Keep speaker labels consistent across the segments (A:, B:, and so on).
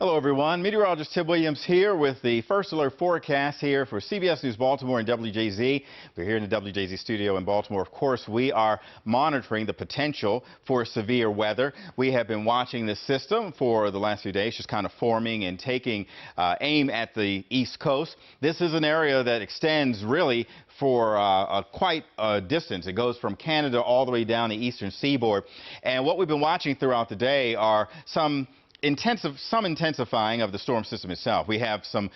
A: Hello everyone, meteorologist Tim Williams here with the first alert forecast here for CBS News Baltimore and WJZ. We're here in the WJZ studio in Baltimore. Of course, we are monitoring the potential for severe weather. We have been watching this system for the last few days, just kind of forming and taking aim at the East Coast. This is an area that extends really for quite a distance. It goes from Canada all the way down the eastern seaboard. And what we've been watching throughout the day are some intensifying of the storm system itself. We have some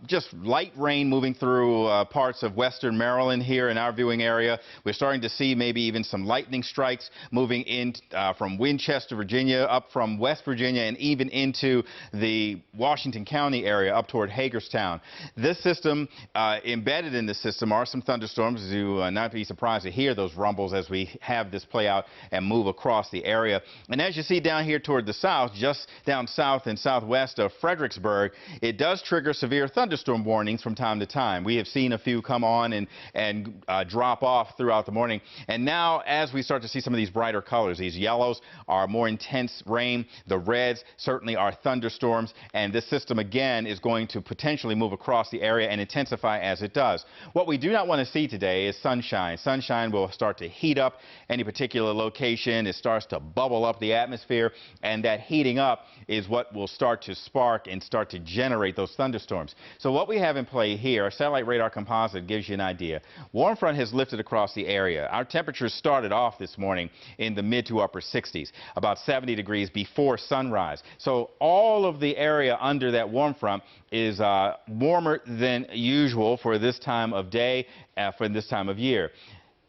A: just light rain moving through parts of western Maryland here in our viewing area. We're starting to see maybe even some lightning strikes moving in from Winchester, Virginia, up from West Virginia, and even into the Washington County area up toward Hagerstown. This system, embedded in this system, are some thunderstorms. Do not be surprised to hear those rumbles as we have this play out and move across the area. And as you see down here toward the south, just down south and southwest of Fredericksburg, it does trigger severe thunderstorm warnings from time to time. We have seen a few come on and drop off throughout the morning. And now, as we start to see some of these brighter colors, these yellows are more intense rain. The reds certainly are thunderstorms. And this system, again, is going to potentially move across the area and intensify as it does. What we do not want to see today is sunshine. Sunshine will start to heat up any particular location. It starts to bubble up the atmosphere, and that heating up is what will start to spark and start to generate those thunderstorms. So what we have in play here, our satellite radar composite gives you an idea. Warm front has lifted across the area. Our temperatures started off this morning in the mid to upper 60s, about 70 degrees before sunrise. So all of the area under that warm front is warmer than usual for this time of day, for this time of year.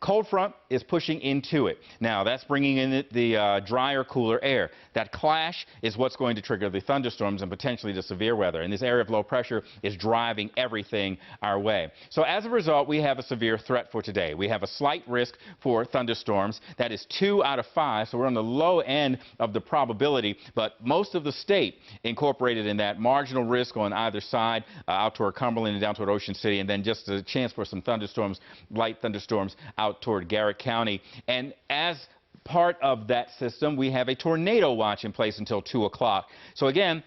A: Cold front is pushing into it. Now, that's bringing in the drier, cooler air. That clash is what's going to trigger the thunderstorms and potentially the severe weather. And this area of low pressure is driving everything our way. So as a result, we have a severe threat for today. We have a slight risk for thunderstorms. That is 2 out of 5, so we're on the low end of the probability. But most of the state incorporated in that marginal risk on either side, out toward Cumberland and down toward Ocean City, and then just a chance for some thunderstorms, light thunderstorms out toward Garrett County. And as part of that system, we have a tornado watch in place until 2 o'clock. So again,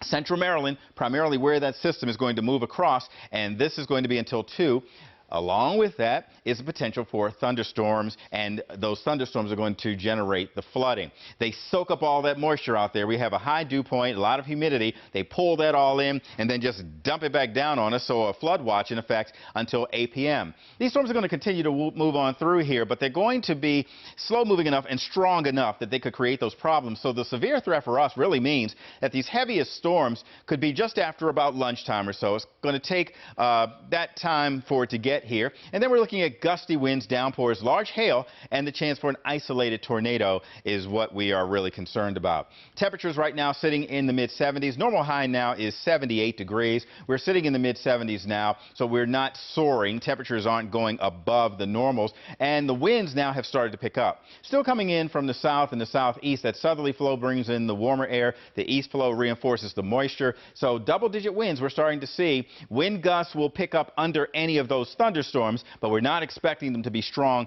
A: central Maryland, primarily where that system is going to move across, and this is going to be until 2. Along with that is the potential for thunderstorms, and those thunderstorms are going to generate the flooding. They soak up all that moisture out there. We have a high dew point, a lot of humidity. They pull that all in and then just dump it back down on us, so a flood watch in effect until 8 p.m. These storms are going to continue to move on through here, but they're going to be slow-moving enough and strong enough that they could create those problems. So the severe threat for us really means that these heaviest storms could be just after about lunchtime or so. It's going to take that time for it to get here. And then we're looking at gusty winds, downpours, large hail, and the chance for an isolated tornado is what we are really concerned about. Temperatures right now sitting in the mid-70s. Normal high now is 78 degrees. We're sitting in the mid-70s now, so we're not soaring. Temperatures aren't going above the normals, and the winds now have started to pick up. Still coming in from the south and the southeast. That southerly flow brings in the warmer air. The east flow reinforces the moisture. So double-digit winds we're starting to see. Wind gusts will pick up under any of those thunderstorms, but we're not expecting them to be strong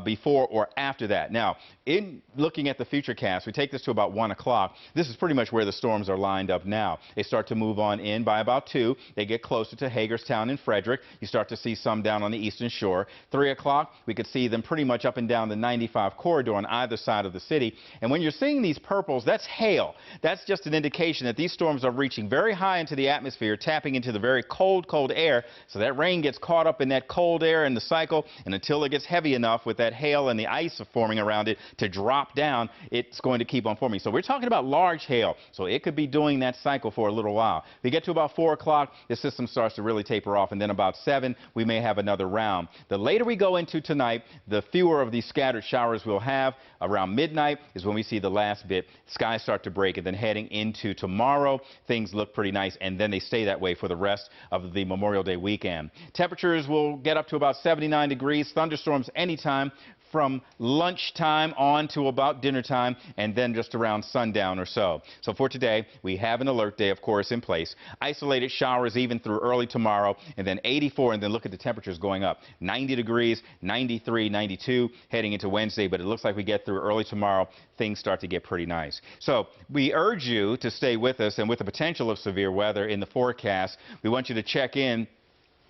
A: before or after that. Now, in looking at the futurecast, we take this to about 1 o'clock. This is pretty much where the storms are lined up now. They start to move on in by about 2. They get closer to Hagerstown and Frederick. You start to see some down on the eastern shore. 3 o'clock, we could see them pretty much up and down the 95 corridor on either side of the city. And when you're seeing these purples, that's hail. That's just an indication that these storms are reaching very high into the atmosphere, tapping into the very cold, cold air. So that rain gets caught up in that cold air in the cycle, and until it gets heavy enough with that hail and the ice forming around it to drop down, it's going to keep on forming. So we're talking about large hail, so it could be doing that cycle for a little while. We get to about 4 o'clock, the system starts to really taper off, and then about 7, we may have another round. The later we go into tonight, the fewer of these scattered showers we'll have. Around midnight is when we see the last bit. Skies start to break, and then heading into tomorrow, things look pretty nice, and then they stay that way for the rest of the Memorial Day weekend. Temperatures will get up to about 79 degrees. Thunderstorms anytime. from lunchtime on to about dinner time, and then just around sundown or so. So for today, we have an alert day, of course, in place. Isolated showers even through early tomorrow, and then 84, and then look at the temperatures going up. 90 degrees, 93, 92 heading into Wednesday, but it looks like we get through early tomorrow, things start to get pretty nice. So we urge you to stay with us, and with the potential of severe weather in the forecast, we want you to check in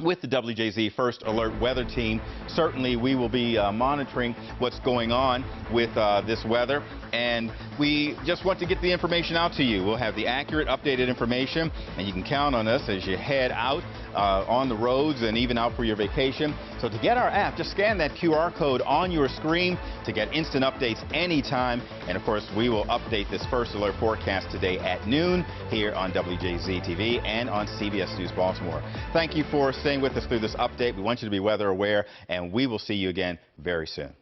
A: with the WJZ First Alert Weather Team. Certainly we will be monitoring what's going on with this weather, and we just want to get the information out to you. We'll have the accurate, updated information, and you can count on us as you head out on the roads and even out for your vacation. So to get our app, just scan that QR code on your screen to get instant updates anytime. And of course, we will update this First Alert forecast today at noon here on WJZ TV and on CBS News Baltimore. Thank you for staying with us through this update. We want you to be weather aware, and we will see you again very soon.